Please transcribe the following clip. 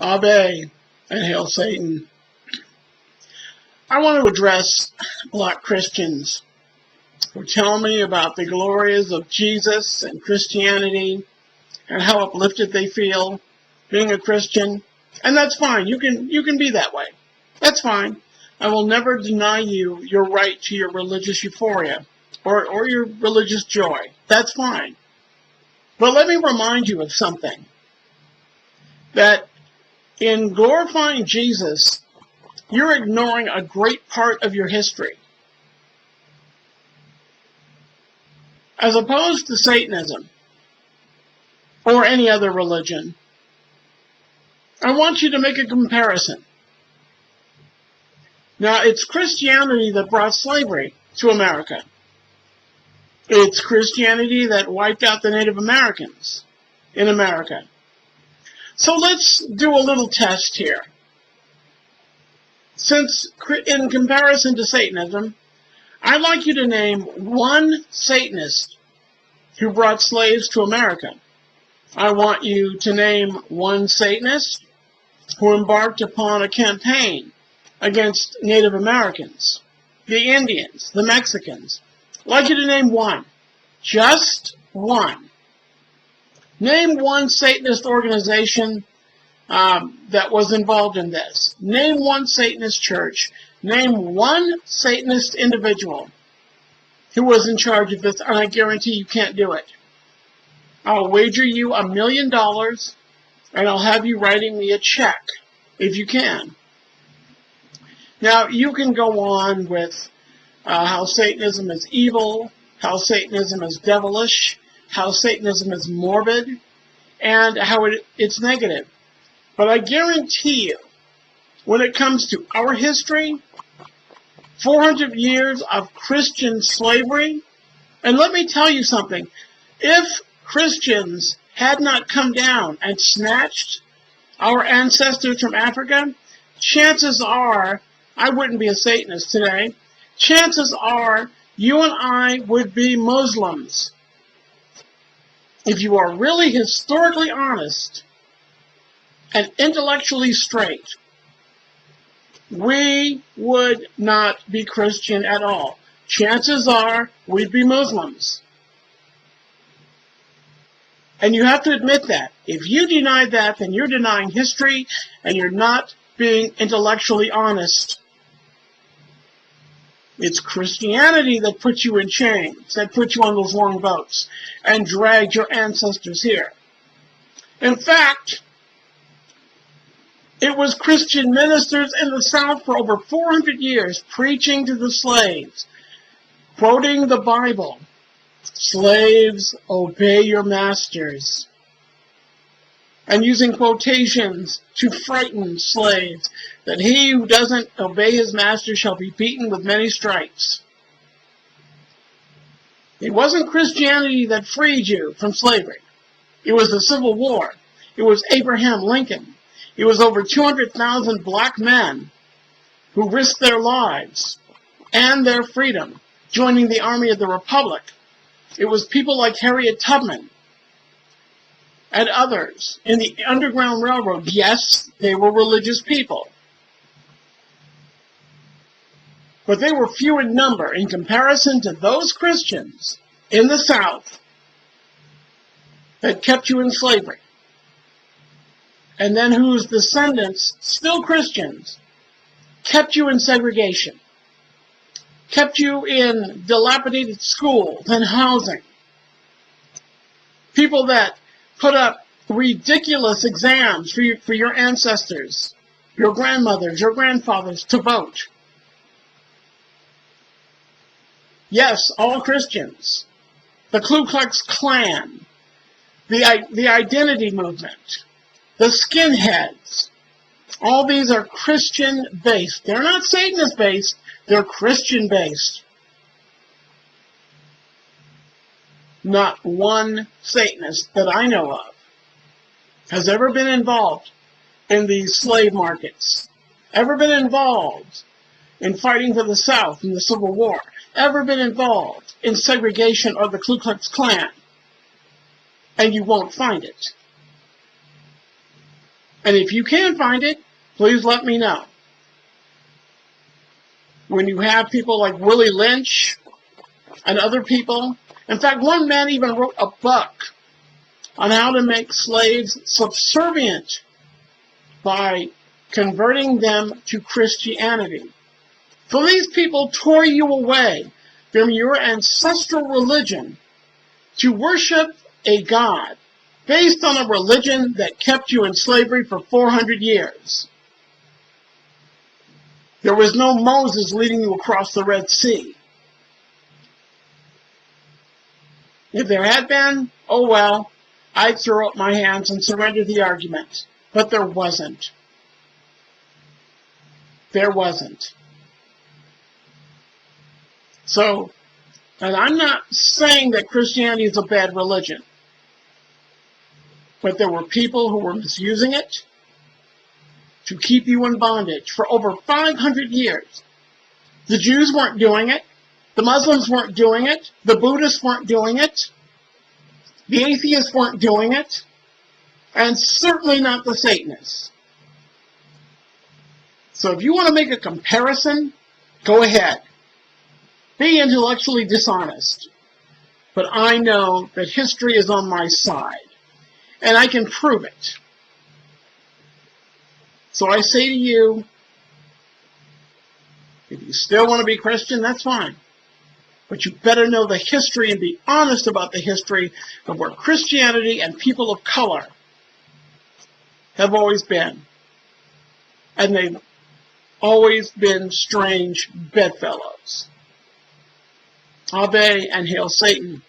Ave, and hail Satan. I want to address black Christians who tell me about the glories of Jesus and Christianity and how uplifted they feel being a Christian. And that's fine. You can be that way. That's fine. I will never deny you your right to your religious euphoria or your religious joy. That's fine. But let me remind you of something. That in glorifying Jesus, you're ignoring a great part of your history. As opposed to Satanism or any other religion, I want you to make a comparison. Now, it's Christianity that brought slavery to America. It's Christianity that wiped out the Native Americans in America. So let's do a little test here. Since, in comparison to Satanism, I'd like you to name one Satanist who brought slaves to America. I want you to name one Satanist who embarked upon a campaign against Native Americans, the Indians, the Mexicans. I'd like you to name one. Just one. Name one Satanist organization that was involved in this. Name one Satanist church. Name one Satanist individual who was in charge of this, and I guarantee you can't do it. I'll wager you $1 million, and I'll have you writing me a check, if you can. Now, you can go on with how Satanism is evil, how Satanism is devilish, how Satanism is morbid, and how it's negative. But I guarantee you, when it comes to our history, 400 years of Christian slavery, and let me tell you something, if Christians had not come down and snatched our ancestors from Africa, chances are I wouldn't be a Satanist today. Chances are you and I would be Muslims. If you are really historically honest and intellectually straight, we would not be Christian at all. Chances are we'd be Muslims. And you have to admit that. If you deny that, then you're denying history and you're not being intellectually honest. It's Christianity that put you in chains, that put you on those long boats, and dragged your ancestors here. In fact, it was Christian ministers in the South for over 400 years preaching to the slaves, quoting the Bible, "Slaves, obey your masters," and using quotations to frighten slaves, that he who doesn't obey his master shall be beaten with many stripes. It wasn't Christianity that freed you from slavery. It was the Civil War. It was Abraham Lincoln. It was over 200,000 black men who risked their lives and their freedom joining the Army of the Republic. It was people like Harriet Tubman and others in the Underground Railroad. Yes, they were religious people, but they were few in number in comparison to those Christians in the South that kept you in slavery, and then whose descendants, still Christians, kept you in segregation, kept you in dilapidated schools and housing. People that put up ridiculous exams for your ancestors, your grandmothers, your grandfathers to vote. Yes, all Christians. The Ku Klux Klan, the identity movement, the skinheads, all these are Christian-based. They're not Satanist-based, they're Christian-based. Not one Satanist that I know of has ever been involved in these slave markets, ever been involved in fighting for the South in the Civil War, ever been involved in segregation or the Ku Klux Klan. And you won't find it. And if you can find it, please let me know. When you have people like Willie Lynch and other people, in fact, one man even wrote a book on how to make slaves subservient by converting them to Christianity. So these people tore you away from your ancestral religion to worship a God based on a religion that kept you in slavery for 400 years. There was no Moses leading you across the Red Sea. If there had been, oh well, I'd throw up my hands and surrender the argument. But there wasn't. There wasn't. So, and I'm not saying that Christianity is a bad religion, but there were people who were misusing it to keep you in bondage for over 500 years. The Jews weren't doing it. The Muslims weren't doing it. The Buddhists weren't doing it. The atheists weren't doing it. And certainly not the Satanists. So if you want to make a comparison, go ahead. Be intellectually dishonest. But I know that history is on my side. And I can prove it. So I say to you, if you still want to be Christian, that's fine. But you better know the history and be honest about the history of where Christianity and people of color have always been. And they've always been strange bedfellows. Ave and hail Satan.